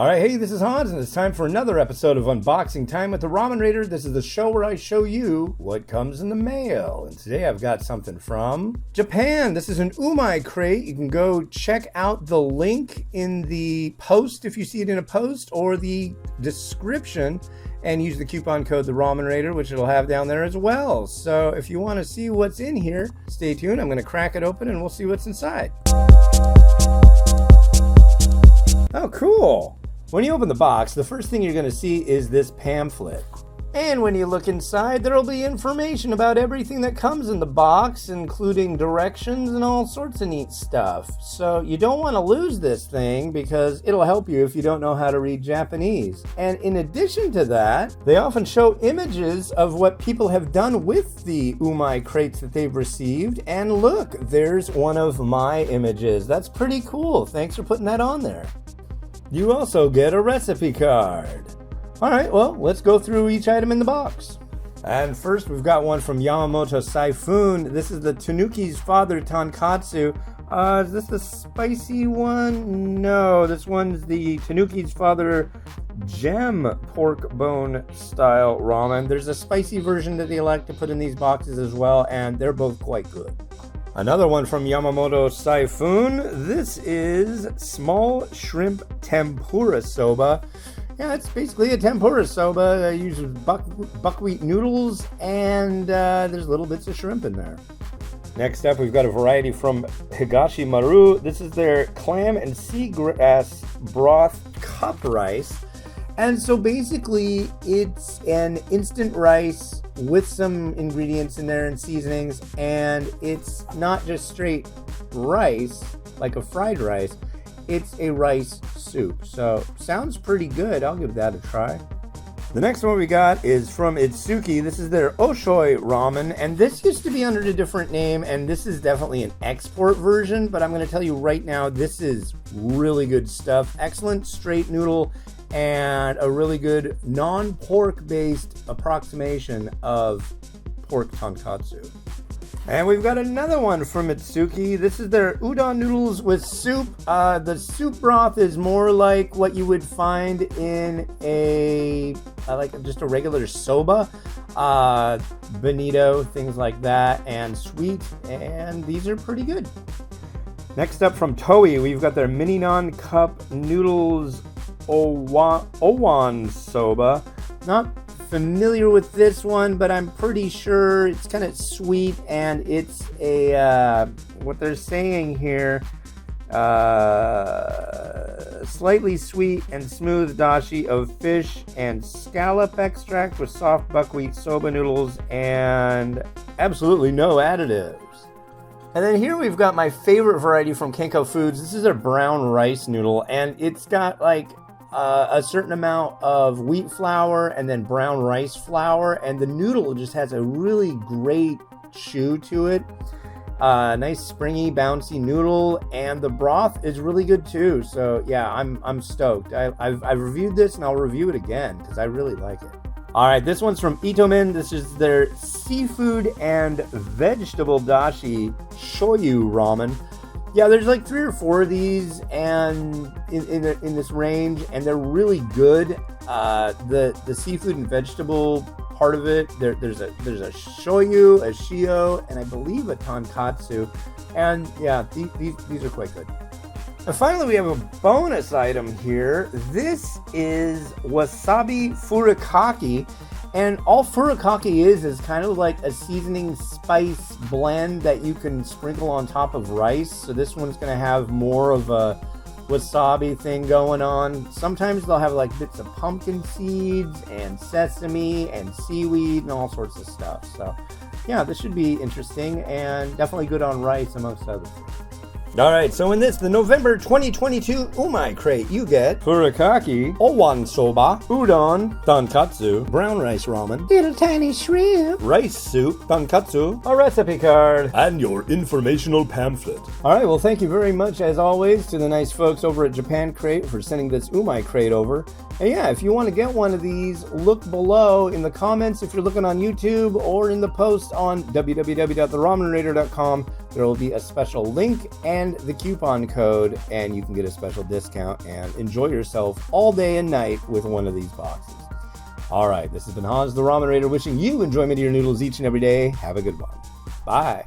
Alright, hey, this is Hans, and it's time for another episode of Unboxing Time with the Ramen Raider. This is the show where I show you what comes in the mail. And today I've got something from Japan. This is an Umai crate. You can go check out the link in the post if you see it in a post, or the description, and use the coupon code the Ramen Raider, which it'll have down there as well. So if you want to see what's in here, stay tuned. I'm going to crack it open and we'll see what's inside. Oh, cool. When you open the box, the first thing you're going to see is this pamphlet. And when you look inside, there'll be information about everything that comes in the box, including directions and all sorts of neat stuff. So you don't want to lose this thing because it'll help you if you don't know how to read Japanese. And in addition to that, they often show images of what people have done with the Umai crates that they've received. And look, there's one of my images. That's pretty cool. Thanks for putting that on there. You also get a recipe card. Alright, well, let's go through each item in the box. And first, we've got one from Yamamoto Saifun. This is the Tanuki's Father Tonkatsu. Is this the spicy one? No, this one's the Tanuki's Father Gem pork bone style ramen. There's a spicy version that they like to put in these boxes as well, and they're both quite good. Another one from Yamamoto Saifun. This is small shrimp tempura soba. Yeah, it's basically a tempura soba. It uses buckwheat noodles, and there's little bits of shrimp in there. Next up, we've got a variety from Higashi Maru. This is their clam and seagrass broth cup rice. And so basically, it's an instant rice with some ingredients in there and seasonings, and it's not just straight rice, like a fried rice. It's a rice soup. So, sounds pretty good. I'll give that a try. The next one we got is from Itsuki. This is their Oshoi ramen, and this used to be under a different name, and this is definitely an export version, but I'm going to tell you right now, this is really good stuff. Excellent straight noodle, and a really good non-pork based approximation of pork tonkatsu. And we've got another one from Itsuki. This is their udon noodles with soup. The soup broth is more like what you would find in just a regular soba. Bonito, things like that, and sweet, and these are pretty good. Next up from Toei, we've got their mini non-cup noodles Owan soba. Not familiar with this one, but I'm pretty sure it's kind of sweet, and it's a what they're saying here, slightly sweet and smooth dashi of fish and scallop extract with soft buckwheat soba noodles and absolutely no additives. And then here we've got my favorite variety from Kenko Foods. This is a brown rice noodle, and it's got like a certain amount of wheat flour and then brown rice flour, and the noodle just has a really great chew to it. Nice springy, bouncy noodle, and the broth is really good too. So yeah, I'm stoked. I've reviewed this, and I'll review it again because I really like it. All right, this one's from Itomen. This is their seafood and vegetable dashi shoyu ramen. Yeah, there's like 3 or 4 of these, and in this range, and they're really good. The seafood and vegetable part of it, there's a shoyu, a shio, and I believe a tonkatsu, and yeah, these are quite good. And finally, we have a bonus item here. This is wasabi furikake. And all furikake is kind of like a seasoning spice blend that you can sprinkle on top of rice. So this one's going to have more of a wasabi thing going on. Sometimes they'll have like bits of pumpkin seeds and sesame and seaweed and all sorts of stuff. So yeah, this should be interesting and definitely good on rice amongst other things. Alright, so in the November 2022 Umai crate, you get furikake, owan soba, udon, tonkatsu, brown rice ramen, little tiny shrimp, rice soup, tonkatsu, a recipe card, and your informational pamphlet. Alright, well thank you very much as always to the nice folks over at Japan Crate for sending this Umai crate over. And yeah, if you want to get one of these, look below in the comments if you're looking on YouTube, or in the post on www.theramenraider.com there will be a special link and the coupon code, and you can get a special discount and enjoy yourself all day and night with one of these boxes. All right, this has been Hans the Ramen Raider wishing you enjoyment of your noodles each and every day. Have a good one. Bye.